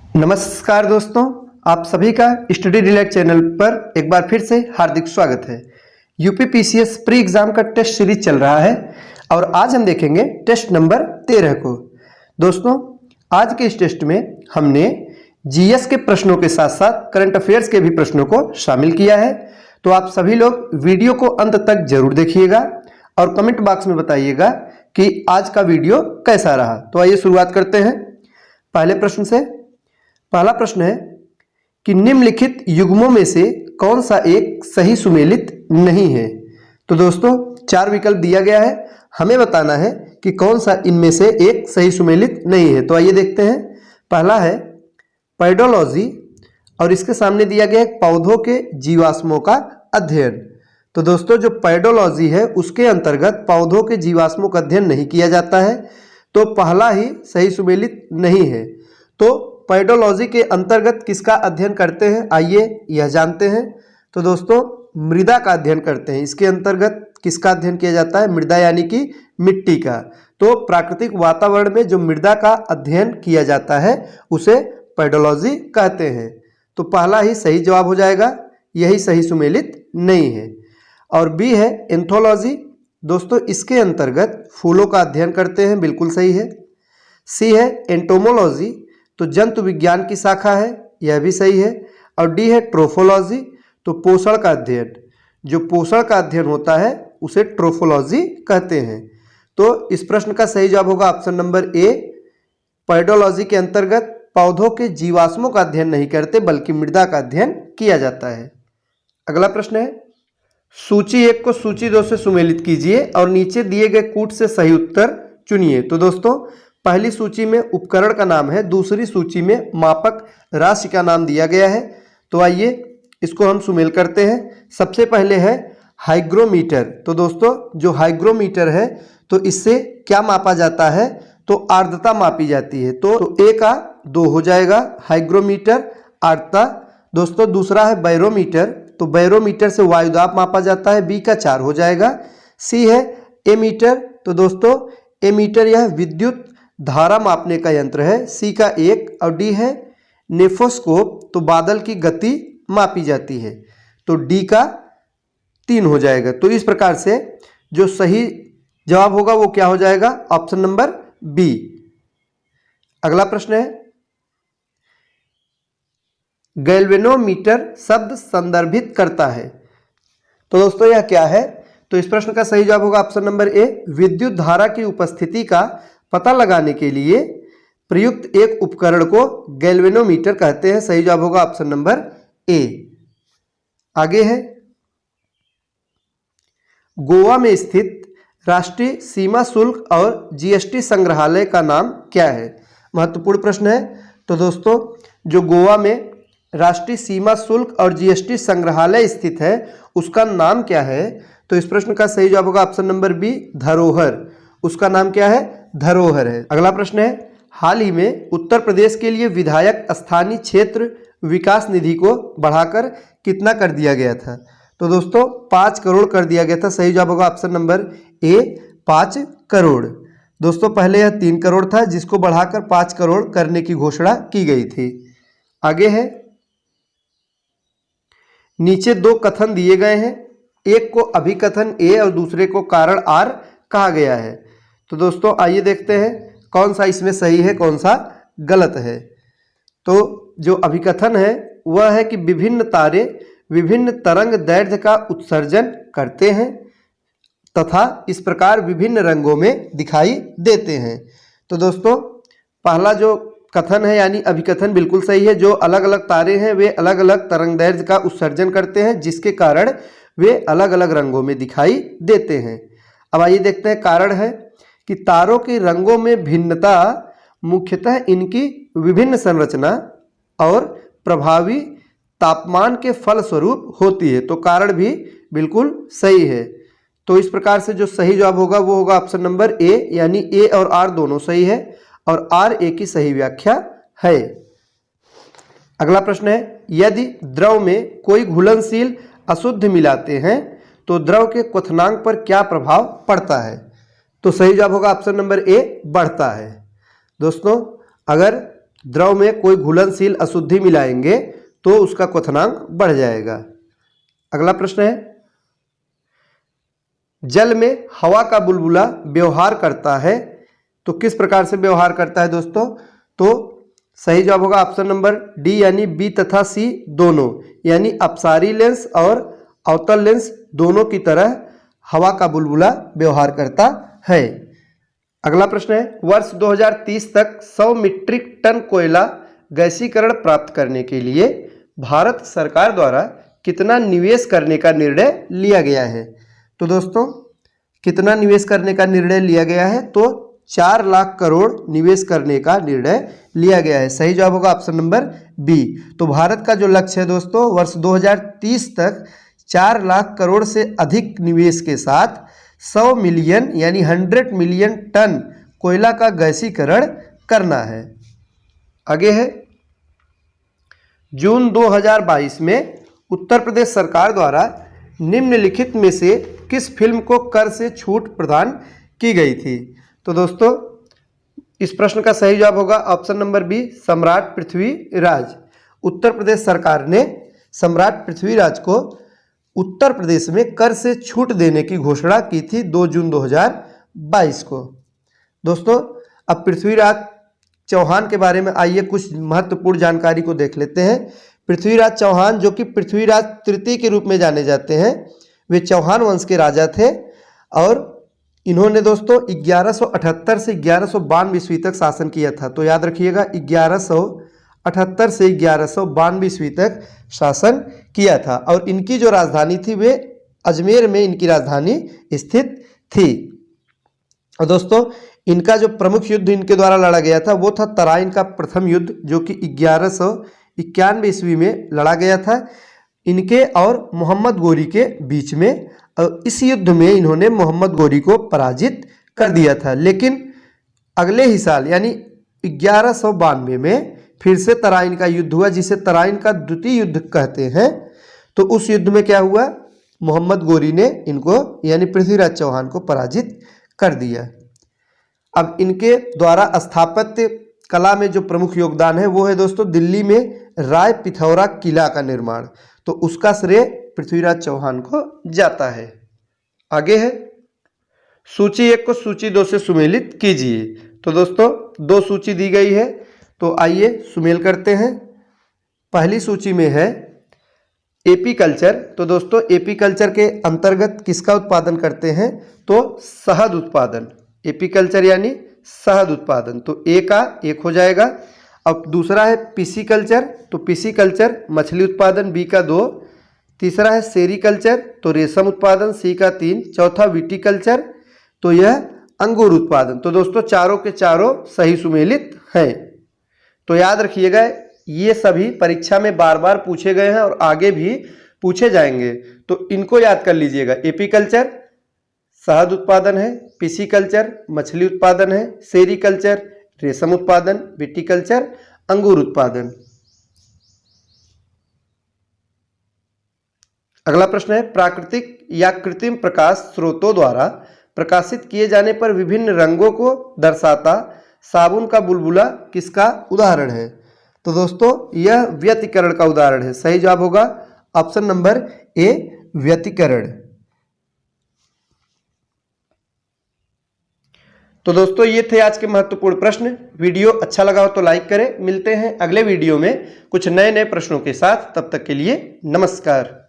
नमस्कार दोस्तों, आप सभी का स्टडी डिलाइट चैनल पर एक बार फिर से हार्दिक स्वागत है। यूपी पीसीएस प्री एग्जाम का टेस्ट सीरीज चल रहा है और आज हम देखेंगे टेस्ट नंबर 13 को। दोस्तों, आज के इस टेस्ट में हमने जीएस के प्रश्नों के साथ साथ करंट अफेयर्स के भी प्रश्नों को शामिल किया है। तो आप सभी लोग वीडियो को अंत तक जरूर देखिएगा और कमेंट बॉक्स में बताइएगा कि आज का वीडियो कैसा रहा। तो आइए शुरुआत करते हैं पहले प्रश्न से। पहला प्रश्न है कि निम्नलिखित युग्मों में से कौन सा एक सही सुमेलित नहीं है। तो दोस्तों, चार विकल्प दिया गया है, हमें बताना है कि कौन सा इनमें से एक सही सुमेलित नहीं है। तो आइए देखते हैं। पहला है पेडोलॉजी और इसके सामने दिया गया है पौधों के जीवाश्मों का अध्ययन। तो दोस्तों, जो पेडोलॉजी है उसके अंतर्गत पौधों के जीवाश्मों का अध्ययन नहीं किया जाता है, तो पहला ही सही सुमेलित नहीं है। तो पेडोलॉजी के अंतर्गत किसका अध्ययन करते हैं, आइए यह जानते हैं। तो दोस्तों, मृदा का अध्ययन करते हैं। इसके अंतर्गत किसका अध्ययन किया जाता है, मृदा यानी कि मिट्टी का। तो प्राकृतिक वातावरण में जो मृदा का अध्ययन किया जाता है उसे पेडोलॉजी कहते हैं। तो पहला ही सही जवाब हो जाएगा, यही सही सुमेलित नहीं है। और बी है एंथोलॉजी। दोस्तों, इसके अंतर्गत फूलों का अध्ययन करते हैं, बिल्कुल सही है। सी है एंटोमोलॉजी, तो जंतु विज्ञान की शाखा है, यह भी सही है। और डी है ट्रोफोलॉजी, तो पोषण का अध्ययन, जो पोषण का अध्ययन होता है उसे ट्रोफोलॉजी कहते हैं। तो इस प्रश्न का सही जवाब होगा ऑप्शन नंबर ए। पेडोलॉजी के अंतर्गत पौधों के जीवाश्मों का अध्ययन नहीं करते बल्कि मृदा का अध्ययन किया जाता है। अगला प्रश्न है सूची 1 को सूची 2 से सुमेलित कीजिए और नीचे दिए गए कूट से सही उत्तर चुनिए। तो दोस्तों, पहली सूची में उपकरण का नाम है, दूसरी सूची में मापक राशि का नाम दिया गया है। तो आइए इसको हम सुमेल करते हैं। सबसे पहले है हाइग्रोमीटर। तो दोस्तों, जो हाइग्रोमीटर है तो इससे क्या मापा जाता है, तो आर्द्रता मापी जाती है। तो ए का 2 हो जाएगा हाइग्रोमीटर, आर्द्रता। दोस्तों, दूसरा है बैरोमीटर, तो बैरोमीटर से वायुदाब मापा जाता है, बी का 4 हो जाएगा। सी है एमीटर, तो दोस्तों एमीटर यह विद्युत धारा मापने का यंत्र है, सी का 1। और डी है नेफोस्कोप, तो बादल की गति मापी जाती है, तो डी का 3 हो जाएगा। तो इस प्रकार से जो सही जवाब होगा वो क्या हो जाएगा, ऑप्शन नंबर बी। अगला प्रश्न है गैल्वेनोमीटर शब्द संदर्भित करता है। तो दोस्तों, यह क्या है, तो इस प्रश्न का सही जवाब होगा ऑप्शन नंबर ए। विद्युत धारा की उपस्थिति का पता लगाने के लिए प्रयुक्त एक उपकरण को गैल्वेनोमीटर कहते हैं। सही जवाब होगा ऑप्शन नंबर ए। आगे है गोवा में स्थित राष्ट्रीय सीमा शुल्क और जीएसटी संग्रहालय का नाम क्या है। महत्वपूर्ण प्रश्न है। तो दोस्तों, जो गोवा में राष्ट्रीय सीमा शुल्क और जीएसटी संग्रहालय स्थित है उसका नाम क्या है, तो इस प्रश्न का सही जवाब होगा ऑप्शन नंबर बी धरोहर। उसका नाम क्या है, धरोहर है। अगला प्रश्न है हाल ही में उत्तर प्रदेश के लिए विधायक स्थानीय क्षेत्र विकास निधि को बढ़ाकर कितना कर दिया गया था। तो दोस्तों, 5 करोड़ कर दिया गया था। सही जवाब होगा ऑप्शन नंबर ए 5 करोड़। दोस्तों, पहले यह 3 करोड़ था जिसको बढ़ाकर 5 करोड़ करने की घोषणा की गई थी। आगे है नीचे 2 कथन दिए गए हैं, एक को अभिकथन ए और दूसरे को कारण आर कहा गया है। तो दोस्तों, आइए देखते हैं कौन सा इसमें सही है कौन सा गलत है। तो जो अभिकथन है वह है कि विभिन्न तारे विभिन्न तरंग दैर्ध्य का उत्सर्जन करते हैं तथा इस प्रकार विभिन्न रंगों में दिखाई देते हैं। तो दोस्तों, पहला जो कथन है यानी अभिकथन बिल्कुल सही है। जो अलग अलग तारे हैं वे अलग अलग तरंग दैर्ध्य का उत्सर्जन करते हैं जिसके कारण वे अलग अलग रंगों में दिखाई देते हैं। अब आइए देखते हैं कारण है कि तारों के रंगों में भिन्नता मुख्यतः इनकी विभिन्न संरचना और प्रभावी तापमान के फलस्वरूप होती है। तो कारण भी बिल्कुल सही है। तो इस प्रकार से जो सही जवाब होगा वो होगा ऑप्शन नंबर ए, यानी ए और आर दोनों सही है और आर ए की सही व्याख्या है। अगला प्रश्न है यदि द्रव में कोई घुलनशील अशुद्ध मिलाते हैं तो द्रव के क्वथनांक पर क्या प्रभाव पड़ता है। तो सही जवाब होगा ऑप्शन नंबर ए बढ़ता है। दोस्तों, अगर द्रव में कोई घुलनशील अशुद्धि मिलाएंगे तो उसका क्वथनांक बढ़ जाएगा। अगला प्रश्न है, जल में हवा का बुलबुला व्यवहार करता है तो किस प्रकार से व्यवहार करता है दोस्तों? तो सही जवाब होगा ऑप्शन नंबर डी यानी बी तथा सी दोनों, यानी अपसारी लेंस और अवतल लेंस दोनों की तरह हवा का बुलबुला व्यवहार करता है। अगला प्रश्न है, वर्ष 2030 तक 100 मीट्रिक टन कोयला गैसीकरण प्राप्त करने के लिए भारत सरकार द्वारा कितना निवेश करने का निर्णय लिया गया है? तो दोस्तों कितना निवेश करने का निर्णय लिया गया है? तो 4 लाख करोड़ निवेश करने का निर्णय लिया गया है। सही जवाब होगा ऑप्शन नंबर बी। तो भारत का जो लक्ष्य है दोस्तों, वर्ष 2030 तक 4 लाख करोड़ से अधिक निवेश के साथ 100 मिलियन यानी 100 मिलियन टन कोयला का गैसीकरण करना है। आगे है, जून 2022 में उत्तर प्रदेश सरकार द्वारा निम्नलिखित में से किस फिल्म को कर से छूट प्रदान की गई थी? तो दोस्तों इस प्रश्न का सही जवाब होगा ऑप्शन नंबर बी, सम्राट पृथ्वीराज। उत्तर प्रदेश सरकार ने सम्राट पृथ्वीराज को उत्तर प्रदेश में कर से छूट देने की घोषणा की थी 2 जून 2022 को। दोस्तों अब पृथ्वीराज चौहान के बारे में आइए कुछ महत्वपूर्ण जानकारी को देख लेते हैं। पृथ्वीराज चौहान जो कि पृथ्वीराज तृतीय के रूप में जाने जाते हैं, वे चौहान वंश के राजा थे और इन्होंने दोस्तों 1178 से 1192 ईस्वी तक शासन किया था। तो याद रखिएगा 1178 से 1192 ईस्वी तक शासन किया था और इनकी जो राजधानी थी वे अजमेर में इनकी राजधानी स्थित थी। और दोस्तों इनका जो प्रमुख युद्ध इनके द्वारा लड़ा गया था वो था तराइन का प्रथम युद्ध, जो कि 1191 ईस्वी में लड़ा गया था इनके और मोहम्मद गोरी के बीच में। और इस युद्ध में इन्होंने मोहम्मद गोरी को पराजित कर दिया था। लेकिन अगले ही साल यानी 1192 में फिर से तराइन का युद्ध हुआ, जिसे तराइन का द्वितीय युद्ध कहते हैं। तो उस युद्ध में क्या हुआ, मोहम्मद गोरी ने इनको यानी पृथ्वीराज चौहान को पराजित कर दिया। अब इनके द्वारा स्थापत्य कला में जो प्रमुख योगदान है वो है दोस्तों दिल्ली में राय पिथौरा किला का निर्माण। तो उसका श्रेय पृथ्वीराज चौहान को जाता है। आगे है, सूची 1 को सूची 2 से सुमेलित कीजिए। तो दोस्तों 2 सूची दी गई है, तो आइए सुमेल करते हैं। पहली सूची में है एपीकल्चर। तो दोस्तों एपीकल्चर के अंतर्गत किसका उत्पादन करते हैं? तो शहद उत्पादन। एपीकल्चर यानी शहद उत्पादन। तो ए का 1 हो जाएगा। अब दूसरा है पिसीकल्चर। तो पिसीकल्चर मछली उत्पादन, बी का 2। तीसरा है सेरीकल्चर, तो रेशम उत्पादन, सी का 3। चौथा विटीकल्चर, तो यह अंगूर उत्पादन। तो दोस्तों चारों के चारों सही सुमेलित हैं। तो याद रखिएगा ये सभी परीक्षा में बार बार पूछे गए हैं और आगे भी पूछे जाएंगे, तो इनको याद कर लीजिएगा। एपीकल्चर शहद उत्पादन है, पिसीकल्चर मछली उत्पादन है, सेरीकल्चर रेशम उत्पादन, विटीकल्चर अंगूर उत्पादन। अगला प्रश्न है, प्राकृतिक या कृत्रिम प्रकाश स्रोतों द्वारा प्रकाशित किए जाने पर विभिन्न रंगों को दर्शाता साबुन का बुलबुला किसका उदाहरण है? तो दोस्तों यह व्यतिकरण का उदाहरण है। सही जवाब होगा ऑप्शन नंबर ए, व्यतिकरण। तो दोस्तों ये थे आज के महत्वपूर्ण प्रश्न। वीडियो अच्छा लगा हो तो लाइक करें। मिलते हैं अगले वीडियो में कुछ नए नए प्रश्नों के साथ। तब तक के लिए नमस्कार।